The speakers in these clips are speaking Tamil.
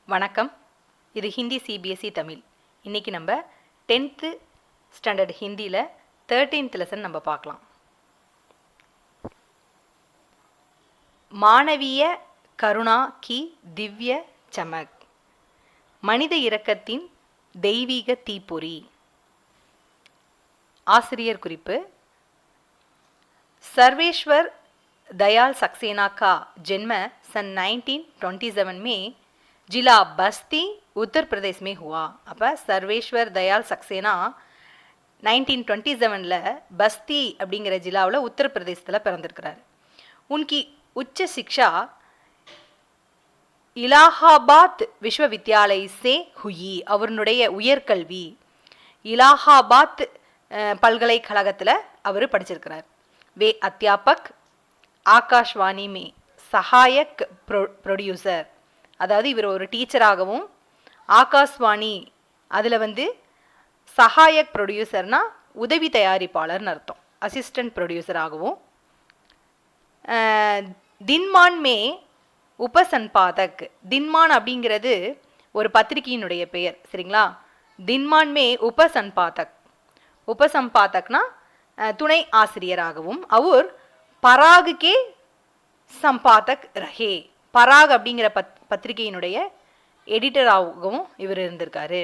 வணக்கம். இது ஹிந்தி சிபிஎஸ்இ தமிழ். இன்றைக்கி நம்ம 10th ஸ்டாண்டர்ட் ஹிந்தியில் 13th லெசன் நம்ம பார்க்கலாம். மானவீய கருணா கி திவ்ய சமக், மனித இரக்கத்தின் தெய்வீக தீப்பொறி. ஆசிரியர் குறிப்பு: सर्वेश्वर दयाल सक्सेना का जन्म सन 1927 में जिला बस्ती उत्तर प्रदेश में हुआ. அப்போ சர்வேஸ்வர் தயால் சக்சேனா 1927 பஸ்தி அப்படிங்கிற ஜிலாவில் உத்தரப்பிரதேசத்தில் பிறந்திருக்கிறார். உன்கி உச்ச சிக்ஷா இலாஹாபாத் விஸ்வவித்யாலய் சே ஹுயி, அவருடைய உயர்கல்வி இலாஹாபாத் பல்கலைக்கழகத்தில் அவர் படிச்சிருக்கிறார். वे अध्यापक आकाशवाणी में सहायक ப்ரொடியூசர், அதாவது இவர் ஒரு டீச்சராகவும் ஆகாஷ்வாணி அதில் சஹாயக் ப்ரொடியூசர்னா உதவி தயாரிப்பாளர்னு அர்த்தம், அசிஸ்டன்ட் ப்ரொடியூசராகவும். தின்மான் மே உபசன்பாதக், தின்மான் அப்படிங்கிறது ஒரு பத்திரிகையினுடைய பெயர், சரிங்களா? தின்மான் மே உபசன்பாதக், உபசம்பாதக்னா துணை ஆசிரியராகவும். அவர் பராக் கே சம்பாதக் ரஹே, பராக் அப்படிங்கிற பத்திரிகையினுடைய எடிட்டராகவும் இவர் இருந்திருக்காரு.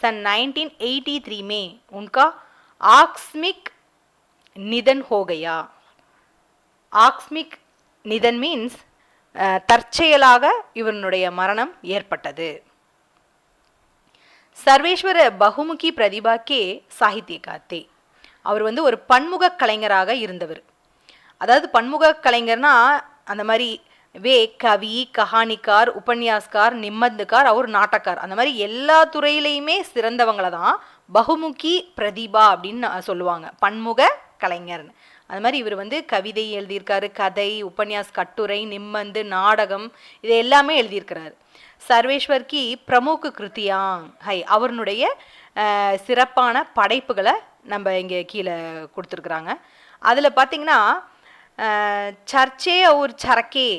सन 1983 में उनका आकस्मिक निधन हो गया. ஆக்ஸ்மிக் நிதன் மீன்ஸ் தற்செயலாக இவருடைய மரணம் ஏற்பட்டது. சர்வேஸ்வர பகுமுகி பிரதிபா கே சாகித்யகார்த்தே, அவர் ஒரு பன்முக கலைஞராக இருந்தவர். அதாவது பன்முக கலைஞர்னா அந்த மாதிரி வே கவி, கஹானிக்கார், உபன்யாஸ்கார், நிம்மந்துக்கார், அவர் நாட்டக்கார், அந்த மாதிரி எல்லா துறையிலையுமே சிறந்தவங்களை தான் பகுமுகி பிரதிபா அப்படின்னு சொல்லுவாங்க, பன்முக கலைஞர்னு. அது மாதிரி இவர் கவிதை எழுதியிருக்காரு, கதை, உபன்யாஸ், கட்டுரை, நிம்மந்து, நாடகம், இது எல்லாமே எழுதியிருக்கிறார். சர்வேஸ்வர் கி பிரமுக கிருத்தியாங் ஹை, அவருடைய சிறப்பான படைப்புகளை நம்ம இங்கே கீழே கொடுத்துருக்குறாங்க. அதில் பார்த்திங்கன்னா சர்ச்சே और चरखे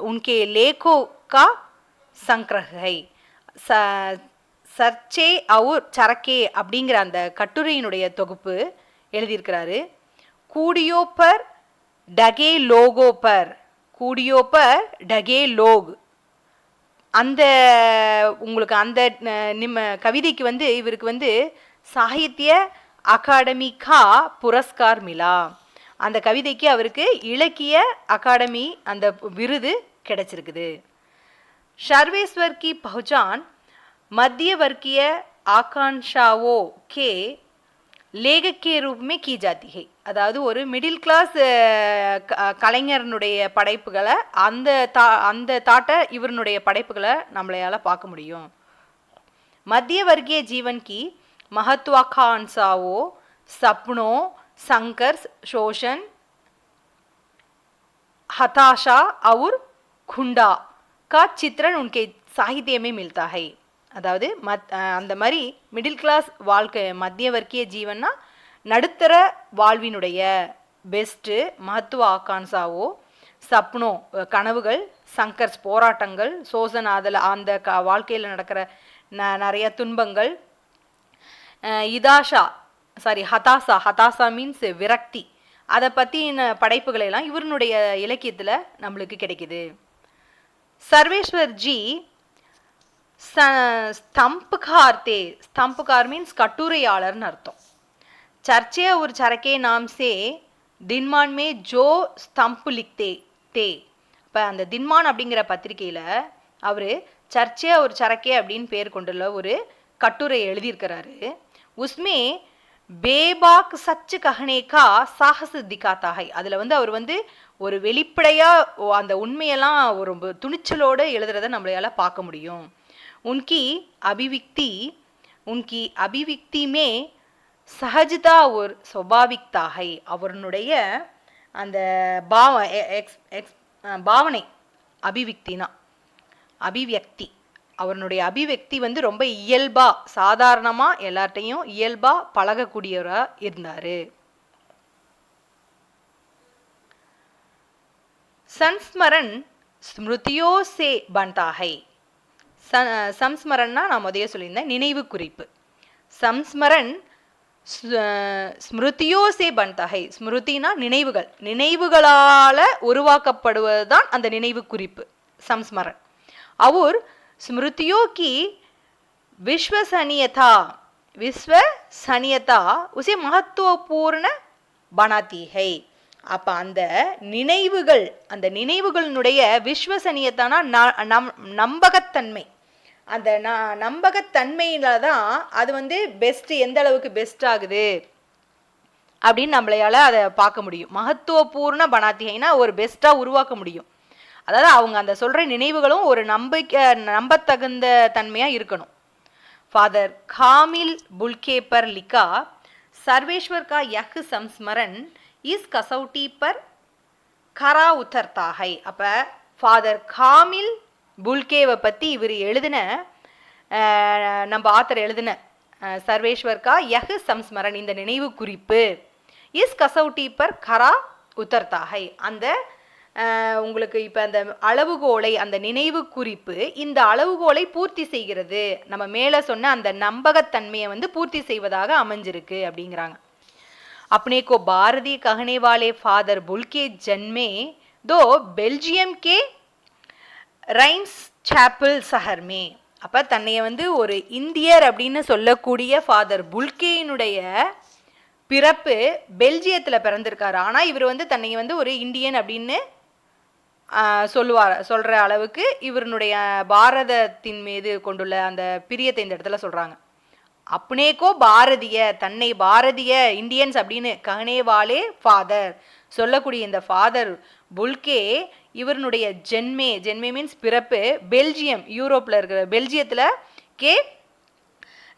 उनके लेखों का संग्रह है. சர்ச்சே और चरखे அப்படிங்கிற அந்த கட்டுரையினுடைய தொகுப்பு எழுதியிருக்கிறாரு. கூடியோ பர் டகே லோகோ பர், கூடியோ பர் டகே லோக், அந்த உங்களுக்கு அந்த கவிதைக்கு இவருக்கு சாகித்ய அகாடமி கா புரஸ்கார் மிலா, அந்த கவிதைக்கு அவருக்கு இலக்கிய அகாடமி அந்த விருது கிடைச்சிருக்குது. சர்வேஸ்வர் கி பஹச்சான் மத்திய வர்க்கிய ஆகாங்ஷாவோ கே லேகக் கே ரூப் மே கி ஜாத்தி ஹை, அதாவது ஒரு மிடில் கிளாஸ் கலைஞரனுடைய படைப்புகளை அந்த தாட்டை இவருடைய படைப்புகளை நம்மளையால் பார்க்க முடியும். மத்திய வர்க்கிய ஜீவன் கி महत्वाकांक्षाओं, सपनों, संघर्ष, शोषण, हताशा और खुंडा का चित्रण उनके साहित्य में मिलता है. அதாவது அந்த மாதிரி மிடில் கிளாஸ் வாழ்க்கை, மத்திய வர்க்கிய ஜீவன்னா நடுத்தர வாழ்வினுடைய பெஸ்ட்டு, மகத்துவ ஆகாங்ஷாவோ, சப்னோ கனவுகள், சங்கர்ஸ் போராட்டங்கள், சோசன் அதில் அந்த வாழ்க்கையில் நடக்கிற நிறைய துன்பங்கள், ஹதாசா, ஹதாசா மீன்ஸ் விரக்தி, அதை பற்றின படைப்புகளெல்லாம் இவருடைய இலக்கியத்தில் நம்மளுக்கு கிடைக்குது. சர்வேஸ்வர் ஜி ஸ்தம்பகார்த்தே, ஸ்தம்பகார் மீன்ஸ் கட்டுரையாளர்னு அர்த்தம். சர்ச்சே ஒரு சரக்கே நாம் சே தின்மான் மே ஜோ ஸ்தம்ப் லிக்தே தே, இப்போ அந்த தின்மான் அப்படிங்கிற பத்திரிகையில் அவர் சர்ச்சே ஒரு சரக்கே அப்படின்னு பேர் கொண்டுள்ள ஒரு கட்டுரை எழுதியிருக்கிறாரு. உஸ்மே பேபாக் சச் கஹனேகா சாகஸ் திகாத்தா ஹை, அதில் அவர் ஒரு வெளிப்படையாக அந்த உண்மையெல்லாம் ஒரு துணிச்சலோடு எழுதுறத நம்மளால பார்க்க முடியும். உன்கி அபிவிக்தி மே சஹஜதா ஒரு சுவாபாவிக்தா ஹை, அவருடைய அந்த பாவனை, அபிவிக்தினா அபிவியக்தி, அவருடைய அபிவியக்தி ரொம்ப இயல்பா, சாதாரணமாக எல்லார்ட்டையும் இயல்பாக பழகக்கூடியவராக இருந்தார். संस्मरण ஸ்மிருதியோ சே பந்தாகை. சம்ஸ்மரன்னா நான் முதல்ல சொல்லியிருந்தேன், நினைவு குறிப்பு. சம்ஸ்மரன் ஸ்மிருதியோ சே பந்தாகை. ஸ்மிருதினா நினைவுகள், நினைவுகளால உருவாக்கப்படுவதுதான் அந்த நினைவு குறிப்பு சம்ஸ்மரன். और स्मृतियों की विश्वसनीयता उसे महत्वपूर्ण बनाती है. அப்ப அந்த நினைவுகள், அந்த நினைவுகளினுடைய விஸ்வசனியத்தானா நம்பகத்தன்மை, அந்த நம்பகத்தன்மையில தான் அது வந்து பெஸ்ட், எந்த அளவுக்கு பெஸ்ட் ஆகுது அப்படின்னு நம்மளையால அதை பார்க்க முடியும். மகத்துவபூர்ண பனாத்திகைனா ஒரு பெஸ்டா உருவாக்க முடியும். அதாவது அவங்க அந்த சொல்ற நினைவுகளும் ஒரு நம்பத்தகுந்த தன்மையா இருக்கணும். फादर कामिल बुल्के पर लिखा, सर्वेश्वर का यह संस्मरण इस कसौटी पर खरा उतरता है. அப்ப ஃபாதர் காமில் புல்கேவை பற்றி இவர் எழுதின, நம்ம ஆத்தர் எழுதின சர்வேஸ்வர் கா யஹ் சம்ஸ்மரன், இந்த நினைவு குறிப்பு, இஸ் கசௌட்டி பர் கரா உத்தர்தா ஹை, அந்த உங்களுக்கு இப்போ அந்த அளவுகோலை, அந்த நினைவு குறிப்பு இந்த அளவுகோலை பூர்த்தி செய்கிறது, நம்ம மேலே சொன்ன அந்த நம்பகத்தன்மையை வந்து பூர்த்தி செய்வதாக அமைஞ்சிருக்கு அப்படிங்கிறாங்க. अपने को भारतीय कहने वाले फादर बुल्के जन्मे दो बेल्जियम के ரைன்ஸ் சாப்பல் சஹர் மே. அப்போ தன்னைய வந்து ஒரு இந்தியர் அப்படின்னு சொல்லக்கூடிய ஃபாதர் புல்கேயினுடைய பிறப்பு பெல்ஜியத்தில் பிறந்திருக்காரு. ஆனால் இவர் வந்து தன்னை வந்து ஒரு இந்தியன் அப்படின்னு சொல்கிற அளவுக்கு இவருடைய பாரதத்தின் மீது கொண்டுள்ள அந்த பிரியத்தை இந்த இடத்துல சொல்கிறாங்க. அப்னேக்கோ பாரதிய, தன்னை பாரதிய இந்தியன்ஸ் அப்படின்னு கஹனேவாலே ஃபாதர் சொல்லக்கூடிய இந்த ஃபாதர் புல்கே இவருடைய ஜென்மே மீன்ஸ் பிறப்பு பெல்ஜியம், யூரோப்பில் இருக்கிற பெல்ஜியத்தில் கே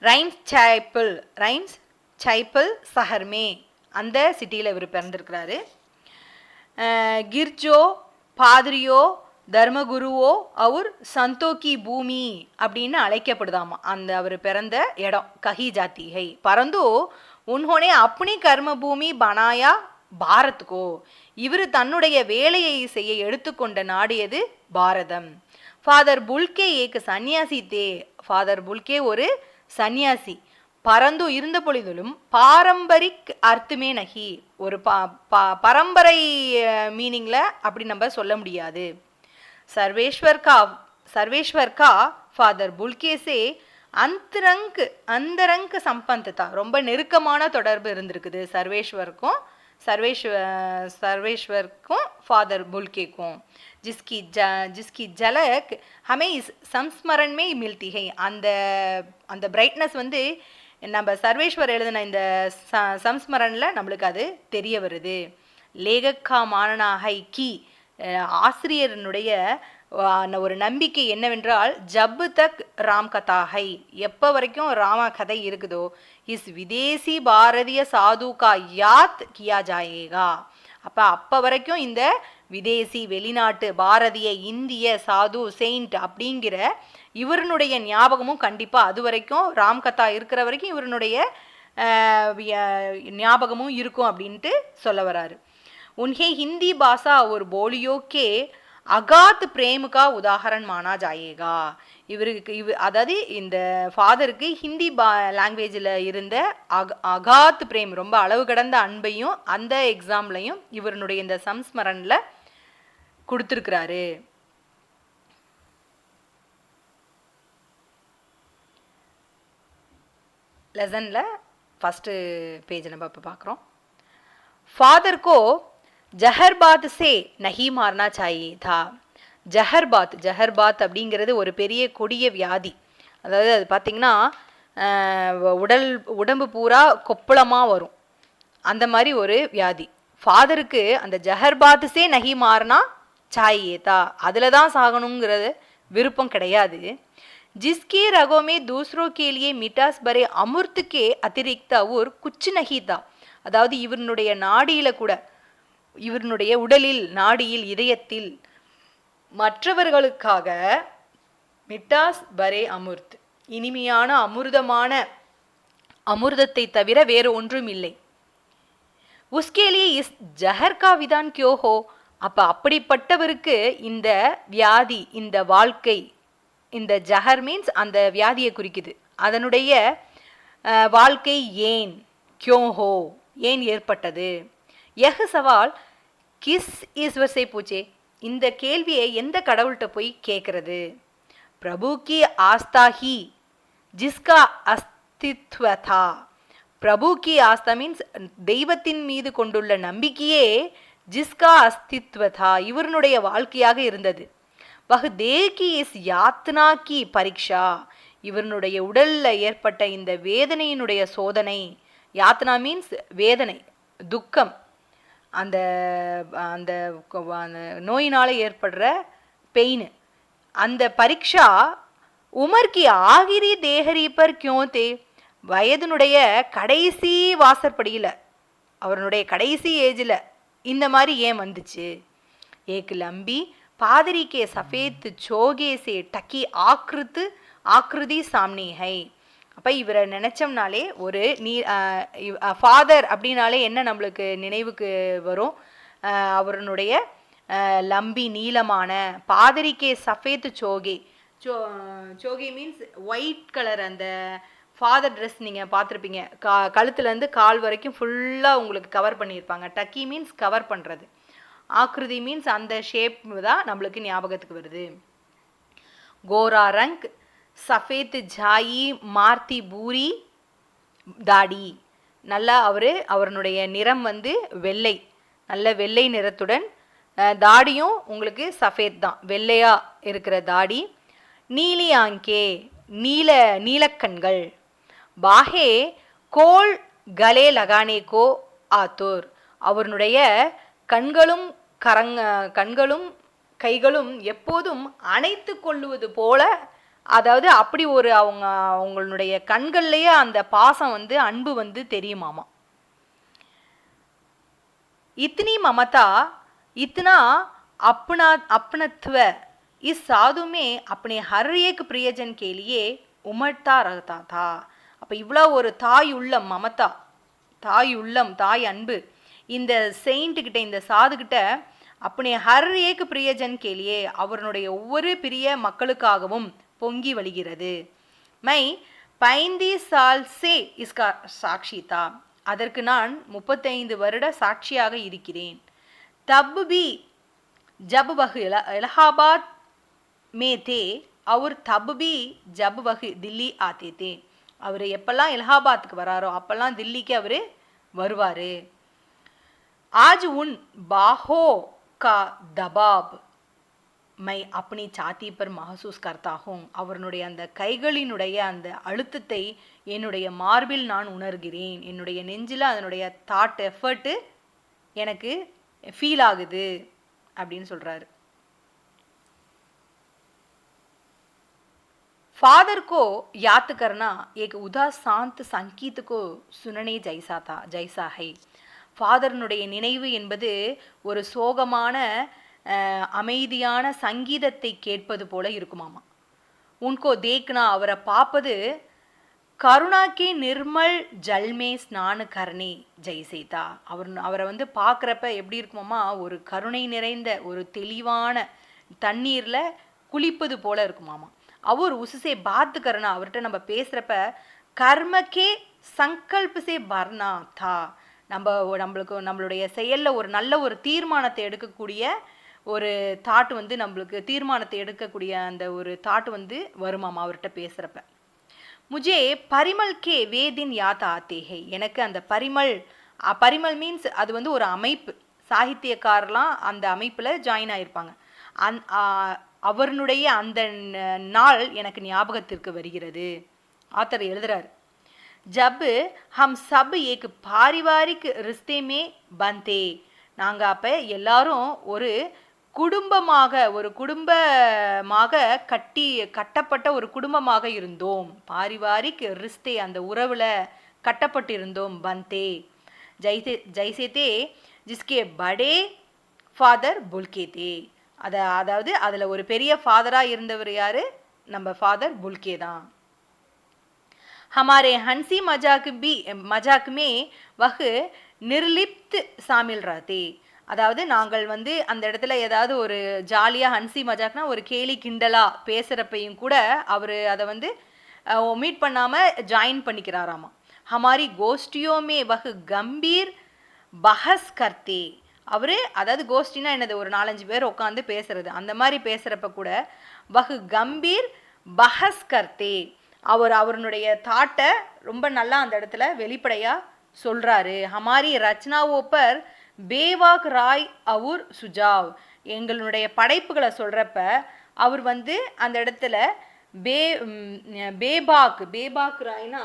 ரைன்ஸ் சாப்பல் சஹர்மே, அந்த சிட்டியில் இவர் பிறந்திருக்கிறாரு. கிர்ஜோ பாதிரியோ தர்மகுருவோ அவர் சந்தோக்கி பூமி அப்படின்னு அழைக்கப்படுதாமா அந்த அவர் பிறந்த இடம். கஹி ஜாத்திகை பரந்து உன்ஹோனே அப்படி கர்ம பூமி பனாயா பாரத்கோ, இவர் தன்னுடைய வேலையை செய்ய எடுத்துக்கொண்ட நாடு எது? பாரதம். ஃபாதர் புல்கே ஏக்கு சன்னியாசி தே, ஃபாதர் புல்கே ஒரு சன்னியாசி. பரந்து இருந்த பொழுதிலும் பாரம்பரிக் அர்த்தமே நகி, ஒரு பரம்பரை மீனிங்ல அப்படி நம்ம சொல்ல முடியாது. सर्वेश्वर का फादर बुल्के से अंतरंग संबंधता, ரொம்ப நெருக்கமான தொடர்பு இருந்திருக்குது सर्वेश्वरக்கும் फादर बुल्केக்கும். जिसकी झलक हमें इस संस्मरण में मिलती है. அந்த பிரைட்னஸ் வந்து நம்ம சர்வேஸ்வர் எழுதின இந்த சம்ஸ்மரணில் நம்மளுக்கு அது தெரிய வருது. லேகக்கா மானனாகை கி, ஆசிரியரனுடைய ஒரு நம்பிக்கை என்னவென்றால் ஜப்பு தக் ராம் கதாகை, எப்போ வரைக்கும் ராம கதை இருக்குதோ இஸ் விதேசி பாரதிய சாது கா யாத் கியா ஜாயேகா. அப்போ வரைக்கும் இந்த விதேசி வெளிநாட்டு பாரதிய இந்திய சாது செயின்ட் அப்படிங்கிற இவருடைய ஞாபகமும் கண்டிப்பாக அது வரைக்கும் ராம் கதா இருக்கிற வரைக்கும் இவருடைய ஞாபகமும் இருக்கும் அப்படின்ட்டு சொல்ல வராரு. உன்ஹே ஹிந்தி பாஷா ஒரு போலியோ கே அகாத் பிரேமுகா உதாகரன் மானா ஜாயேகா. அதாவது இந்த ஃபாதருக்கு ஹிந்தி லாங்குவேஜில் இருந்த அகாத் பிரேம், ரொம்ப அளவு கடந்த அன்பையும் அந்த எக்ஸாம்லையும் இவருடைய இந்த சம்ஸ்மரனில் கொடுத்துருக்கிறாரு. லெசனில் ஃபஸ்ட்டு பேஜ் நம்ம இப்போ பார்க்குறோம். ஃபாதர் கோ ஜஹர்பாத் சே நஹி மார்னா சாயே தா. ஜஹர்பாத் அப்படிங்கிறது ஒரு பெரிய கொடிய வியாதி. அதாவது அது பார்த்திங்கன்னா உடம்பு பூரா கொப்பளமாக வரும், அந்த மாதிரி ஒரு வியாதி. ஃபாதருக்கு அந்த ஜஹர்பாத் சே நஹி மார்னா சாயே தா, அதில் தான் சாகணுங்கிறது விருப்பம் கிடையாது. जिसके रगों में दूसरों के लिए मिठास भरे अमृत के अतिरिक्त और कुछ नहीं था. அதாவது இவருடைய நாடியில கூட, இவருடைய உடலில், நாடியில், இதயத்தில் மற்றவர்களுக்காக மிட்டாஸ் பரே அமிர்த், இனிமையான அமிர்தமான அமிர்தத்தை தவிர வேறு ஒன்றும் இல்லை. உஸ்கே லியே இஸ் ஜஹர் கா விதான் கியோ ஹோ, அப்போ அப்படிப்பட்டவருக்கு இந்த வியாதி, இந்த வாழ்க்கை, இந்த ஜஹர் மீன்ஸ் அந்த வியாதியை குறிக்குது. அதனுடைய வாழ்க்கை ஏன், क्यों हो, ஏன் ஏற்பட்டது. यह सवाल किस ईश्वर से पूछे, இந்த கேள்வியை எந்த கடவுள்கிட்ட போய் கேட்கறது. प्रभु की आस्था ही जिसका अस्तित्व था. प्रभु की आस्था மீன்ஸ் தெய்வத்தின் மீது கொண்டுள்ள நம்பிக்கையே जिसका अस्तित्व था இவருடைய வாழ்க்கையாக இருந்தது. वह देह की इस यातना की परीक्षा, இவருடைய உடல்ல ஏற்பட்ட இந்த வேதனையினுடைய சோதனை. யாத்னா மீன்ஸ் வேதனை, துக்கம், அந்த அந்த நோயினால ஏற்படுற பெயின், அந்த பரீட்சா உமர் கி ஆகிரி தேஹரி பர் கியூ தே, வயதினுடைய கடைசி வாசற்படியில், அவருடைய கடைசி ஏஜில் இந்த மாதிரி ஏன் வந்துச்சு. ஏக் லம்பி பாதிரி கே சஃபேத் சோகே சே டக்கி ஆக்ருதி சாம்னி ஹை. அப்போ இவரை நினச்சோம்னாலே ஒரு ஃபாதர் அப்படின்னாலே என்ன நம்மளுக்கு நினைவுக்கு வரும், அவருடைய லம்பி நீளமான, பாதிரிக்கே சஃபேத் சோகே, சோகே மீன்ஸ் ஒயிட் கலர், அந்த ஃபாதர் ட்ரெஸ் நீங்கள் பார்த்துருப்பீங்க, கழுத்துலேருந்து கால் வரைக்கும் ஃபுல்லாக உங்களுக்கு கவர் பண்ணியிருப்பாங்க. டக்கி மீன்ஸ் கவர் பண்ணுறது, ஆக்ருதி மீன்ஸ் அந்த ஷேப் தான் நம்மளுக்கு ஞாபகத்துக்கு வருது. கோரா ரங் சஃபேத் ஜாயி மார்த்தி பூரி தாடி, நல்லா அவருடைய நிறம் வந்து வெள்ளை, நல்ல வெள்ளை நிறத்துடன், தாடியும் உங்களுக்கு சஃபேத் தான், வெள்ளையாக இருக்கிற தாடி. நீலி ஆங்கே நீலக்கண்கள். பாஹே கோல் கலே லகானே கோ ஆத்தூர், அவருடைய கண்களும் கைகளும் எப்போதும் அணைத்து கொள்ளுவது போல, அதாவது அப்படி ஒரு அவங்களுடைய கண்கள்லேயே அந்த பாசம் வந்து, அன்பு வந்து தெரியுமாமா. இத்தனி மமதா இத்தனா अपनत्व इस साधु में अपने हर एक प्रियजन के लिए उमड़ता रहता था. அப்போ இவ்வளோ ஒரு தாய் உள்ளம், மமதா தாய் உள்ளம், தாய் அன்பு இந்த செயின்ட்டுக்கிட்ட, இந்த சாதுக்கிட்ட, அப்பனே ஹர் ஏக் பிரியஜன் கேலியே, அவருடைய ஒவ்வொரு பிரிய மக்களுக்காகவும் பொங்கி வழிகிறது. மை 35 साल से इसका साक्षी था, அதற்கு நான் 35 வருட சாட்சியாக இருக்கிறேன். तब भी जब वह इलाहाबाद में थे और तब भी जब वह दिल्ली आते थे, அவர் எப்பெல்லாம் இலஹாபாத்துக்கு வராரோ அப்பெல்லாம் தில்லிக்கு அவர் வருவார். ஆஜ் உன் பாஹோ கா தபாப் மை அப்பனி சாத்தி பர் மஹசூஸ் கர்த்தாகும், அவருடைய அந்த கைகளினுடைய அந்த அழுத்தத்தை என்னுடைய மார்பில் நான் உணர்கிறேன், என்னுடைய நெஞ்சில் அதனுடைய தாட் எஃபர்ட்டு எனக்கு ஃபீல் ஆகுது அப்படின்னு சொல்கிறாரு. फादर को याद करना एक उदास शांत संगीत को सुनने जैसा है. ஃபாதர்னுடைய நினைவு என்பது ஒரு சோகமான அமைதியான சங்கீதத்தை கேட்பது போல இருக்குமாமா. உன்கோ தேக்னா, அவரை பார்ப்பது கருணாக்கே நிர்மல் ஜல்மே ஸ்நான கர்ணே ஜெய்சேதா, அவரை வந்து பார்க்குறப்ப எப்படி இருக்குமாமா, ஒரு கருணை நிறைந்த ஒரு தெளிவான தண்ணீரில் குளிப்பது போல இருக்குமாமா. அவர் உசுசே பாத்து கரணா, அவர்கிட்ட நம்ம பேசுகிறப்ப கர்மக்கே சங்கல்ப சே பர்னா தா, நம்மளுடைய செயலில் ஒரு நல்ல ஒரு தீர்மானத்தை எடுக்கக்கூடிய ஒரு தாட்டு வந்து, நம்மளுக்கு தீர்மானத்தை எடுக்கக்கூடிய அந்த ஒரு தாட்டு வந்து வருமாமா அவர்கிட்ட பேசுகிறப்ப. முஜே பரிமல் கே வேதின் யாத் ஆத்தே ஹை, எனக்கு அந்த பரிமல் மீன்ஸ் அது வந்து ஒரு அமைப்பு, சாகித்யக்காரெலாம் அந்த அமைப்பில் ஜாயின் ஆகியிருப்பாங்க. அவருடைய அந்த நாள் எனக்கு ஞாபகத்திற்கு வருகிறது. ஆத்தர் எழுதுறாரு, ஜப் ஹம் சப் ஏக் பாரிவாரிக் ரிஸ்தேமே பந்தே, நாங்கள் அப்போ எல்லாரும் ஒரு குடும்பமாக கட்டப்பட்ட ஒரு குடும்பமாக இருந்தோம். பாரிவாரிக் ரிஸ்தே, அந்த உறவில் கட்டப்பட்டிருந்தோம். பந்தே ஜெய்சே தே ஜிஸ்கே படே ஃபாதர் புல்கே தே, அதாவது அதில் ஒரு பெரிய ஃபாதராக இருந்தவர் யார், நம்ம ஃபாதர் புல்கே தான். हमारे हंसी मजाक में वह निर्लिप्त शामिल रहते, அதாவது நாங்கள் வந்து அந்த இடத்துல ஏதாவது ஒரு ஜாலியாக ஹன்சி மஜாக்னா ஒரு கேலி கிண்டலா பேசுகிறப்பையும் கூட அவர் அதை வந்து ஒமிட் பண்ணாமல் ஜாயின் பண்ணிக்கிறாராமா. ஹமாரி கோஷ்டியோமே வகு கம்பீர் பஹஸ் கர்த்தே. அவர் அதாவது கோஷ்டினா என்னது, ஒரு 4-5 பேர் உட்காந்து பேசுறது, அந்த மாதிரி பேசுகிறப்ப கூட வகு கம்பீர் பஹஸ் கர்த்தே, அவருடைய தாட்டை ரொம்ப நல்லா அந்த இடத்துல வெளிப்படையாக சொல்கிறாரு. ஹமாரி ரச்சனாவோ பர் பேவாக் ராய் அவுர் சுஜாவ், எங்களுடைய படைப்புகளை சொல்கிறப்ப அவர் வந்து அந்த இடத்துல பேபாக் ராய்னா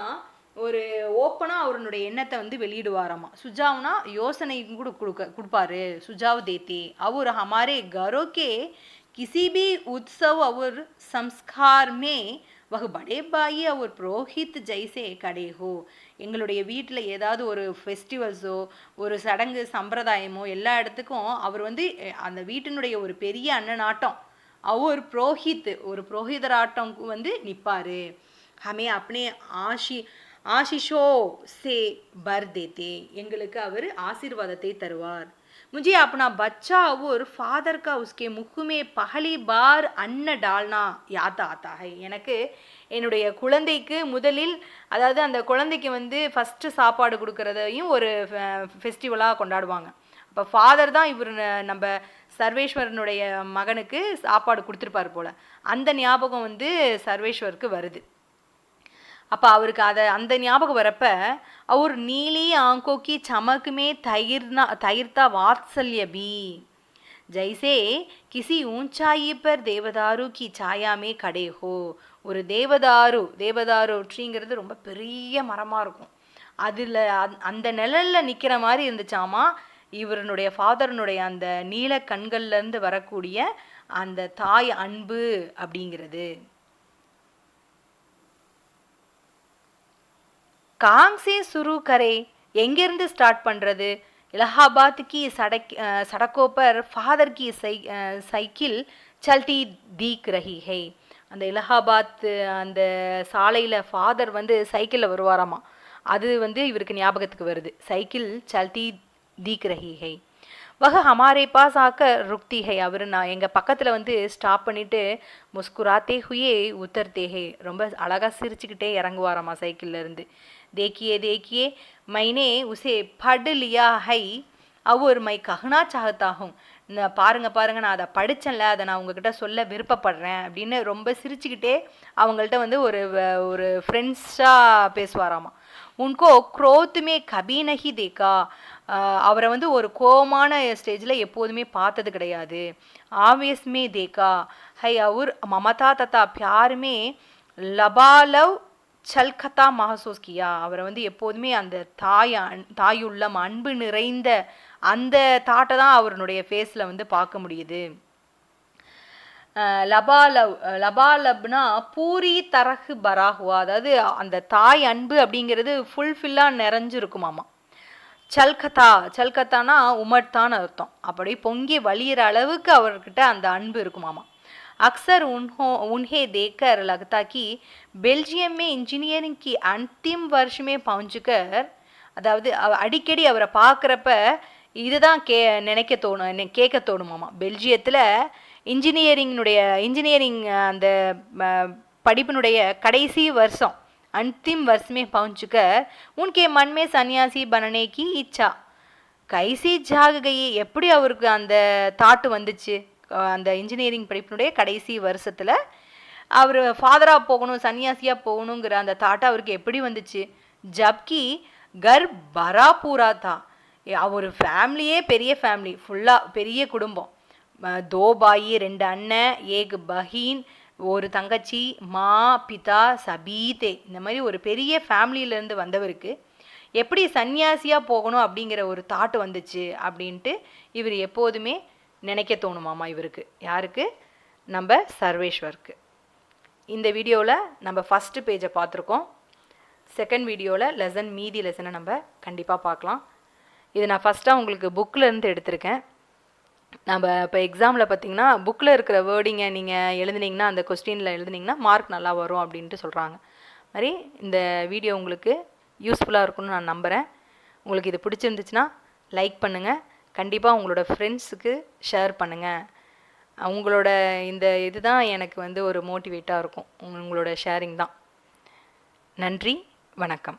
ஒரு ஓப்பனாக அவருடைய எண்ணத்தை வந்து வெளியிடுவாராமா. சுஜாவ்னா யோசனையும் கூட கொடுப்பாரு. சுஜாவ் தேத்தே அவர் ஹமாரே கரோக்கே किसी भी उत्सव और संस्कार में वह बड़े भाई और पुरोहित जैसे खड़े हो. எங்களுடைய வீட்டில் ஏதாவது ஒரு ஃபெஸ்டிவல்ஸோ ஒரு சடங்கு சம்பிரதாயமோ எல்லா இடத்துக்கும் அவர் வந்து அந்த வீட்டினுடைய ஒரு பெரிய அண்ணனாட்டம், அவர் புரோஹித் ஒரு புரோஹிதராட்டம் வந்து நிற்பார். ஹமே அப்னே ஆஷிஷோ சே பர் தேத்தே, எங்களுக்கு அவர் ஆசீர்வாதத்தை தருவார். मुझे अपना बच्चा और फादर का उसके मुख में पहली बार अन्न डालना याद आता है. எனக்கு என்னுடைய குழந்தைக்கு முதலில், அதாவது அந்த குழந்தைக்கு வந்து ஃபஸ்ட்டு சாப்பாடு கொடுக்கறதையும் ஒரு ஃபெஸ்டிவலாக கொண்டாடுவாங்க. அப்போ ஃபாதர் தான் இவர் நம்ம சர்வேஸ்வரனுடைய மகனுக்கு சாப்பாடு கொடுத்துருப்பார் போல். அந்த ஞாபகம் வந்து சர்வேஸ்வருக்கு வருது. அப்போ அவருக்கு அந்த ஞாபகம் வரப்ப அவர் நீலி ஆங்கோ கி சமக்குமே தயிர்த்தா வாத்சல்ய பி ஜைசே கிசி ஊஞ்சாயி பர் தேவதாரு கி சாயாமே கடே ஹோ. ஒரு தேவதாரு ட்ரீங்கிறது ரொம்ப பெரிய மரமாக இருக்கும், அதில் அந்த நிழலில் நிற்கிற மாதிரி இருந்துச்சாமா இவருடைய ஃபாதரனுடைய அந்த நீல கண்கள்லேருந்து வரக்கூடிய அந்த தாய் அன்பு அப்படிங்கிறது. காங் சே சுரு கரே, எங்கேருந்து ஸ்டார்ட் பண்ணுறது? இலஹாபாத் கி சடக்கோ பர் ஃபாதர் கி சைக்கிள் சல்டி தீக் ரஹி ஹை. அந்த இலஹாபாத் அந்த சாலையில் ஃபாதர் வந்து சைக்கிளில் வருவாராமா, அது வந்து இவருக்கு ஞாபகத்துக்கு வருது. சைக்கிள் சல்டி தீக் ரஹி ஹை. வக ஹமாரே பாஸ் ஆக்க ருக்தி ஹை, அவர் நான் எங்கள் பக்கத்தில் வந்து ஸ்டாப் பண்ணிவிட்டு முஸ்குராத்தே ஹுயே உத்தர்த்தே ஹே, ரொம்ப அழகாக சிரிச்சுக்கிட்டே இறங்குவாராமா சைக்கிள்லேருந்து. देखिए देखिए मैंने उसे पढ़ लिया है और मैं कहना चाहता हूँ. பாருங்க நான் அதை படித்தேன்ல, அதை நான் உங்ககிட்ட சொல்ல விருப்பப்படுறேன் அப்படின்னு ரொம்ப சிரிச்சுக்கிட்டே அவங்கள்ட்ட வந்து ஒரு ஃப்ரெண்ட்ஸாக பேசுவாராமா. உன்கோ குரோத்துமே கபி நஹி தேக்கா, அவரை வந்து ஒரு கோமான ஸ்டேஜில் எப்போதுமே பார்த்தது கிடையாது. ஆவேஸ்மே தேக்கா ஹை அவர் மமதா தத்தா பியாருமே லபாலவ் சல்கத்தா மஹசூஸ் கியா, அவரை வந்து எப்போதுமே அந்த தாயுள்ளம் அன்பு நிறைந்த அந்த தாட்டை தான் அவருடைய ஃபேஸில் வந்து பார்க்க முடியுது. லபாலப்னா பூரி தரகு பராகுவா, அதாவது அந்த தாய் அன்பு அப்படிங்கிறது ஃபுல்ஃபில்லாக நிறைஞ்சிருக்குமாமா. சல்கத்தானா உமட்டான்னு அர்த்தம். அப்படி பொங்கி வழியிற அளவுக்கு அவர்கிட்ட அந்த அன்பு இருக்குமாமா. अक्सर उन्हें देखकर लगता कि बेल्जियम में इंजीनियरिंग की अंतिम वर्ष में पहुंचकर, அதாவது அடிக்கடி அவரை பார்க்குறப்ப இதுதான் கேட்க தோணுமாமா. பெல்ஜியத்தில் இன்ஜினியரிங் அந்த படிப்பினுடைய கடைசி வருஷம் अंतिम वर्ष में पहुंचकर उनके मन में सन्यासी बनने की इच्छा कैसी जाग गई. எப்படி அவருக்கு அந்த தாட்டு வந்துச்சு? அந்த இன்ஜினியரிங் படிப்பினுடைய கடைசி வருஷத்தில் அவர் ஃபாதராக போகணும், சன்னியாசியாக போகணுங்கிற அந்த தாட்டை அவருக்கு எப்படி வந்துச்சு? ஜப்கி கர் பரா பூரா தா, அவர் ஃபேமிலியே பெரிய ஃபேமிலி, ஃபுல்லாக பெரிய குடும்பம். தோ பாயி, 2 அண்ணன், ஏக் பஹீன், ஒரு தங்கச்சி, மா பிதா சபீதே, இந்த மாதிரி ஒரு பெரிய ஃபேமிலியிலேருந்து வந்தவருக்கு எப்படி சன்னியாசியாக போகணும் அப்படிங்கிற ஒரு தாட்டு வந்துச்சு அப்படின்ட்டு இவர் எப்போதுமே நினைக்க தோணுமாமா இவருக்கு. யாருக்கு? நம்ம சர்வேஸ்வருக்கு. இந்த வீடியோவில் நம்ம ஃபஸ்ட்டு பேஜை பார்த்துருக்கோம். செகண்ட் வீடியோவில் மீதி லெசனை நம்ம கண்டிப்பாக பார்க்கலாம். இது நான் ஃபஸ்ட்டாக உங்களுக்கு புக்கில் இருந்து எடுத்திருக்கேன். நம்ம இப்போ எக்ஸாமில் பார்த்திங்கன்னா புக்கில் இருக்கிற வேர்டிங்கை நீங்கள் எழுதுனீங்கன்னா, அந்த கொஸ்டினில் எழுதுனீங்கன்னா மார்க் நல்லா வரும் அப்படின்ட்டு சொல்கிறாங்க. மாதிரி இந்த வீடியோ உங்களுக்கு யூஸ்ஃபுல்லாக இருக்கும்னு நான் நம்புகிறேன். உங்களுக்கு இது பிடிச்சிருந்துச்சுன்னா லைக் பண்ணுங்கள். கண்டிப்பாக உங்களோட ஃப்ரெண்ட்ஸுக்கு ஷேர் பண்ணுங்கள். உங்களோட இந்த இதுதான் எனக்கு வந்து ஒரு மோட்டிவேட்டாக இருக்கும். உங்களோட ஷேரிங் தான். நன்றி, வணக்கம்.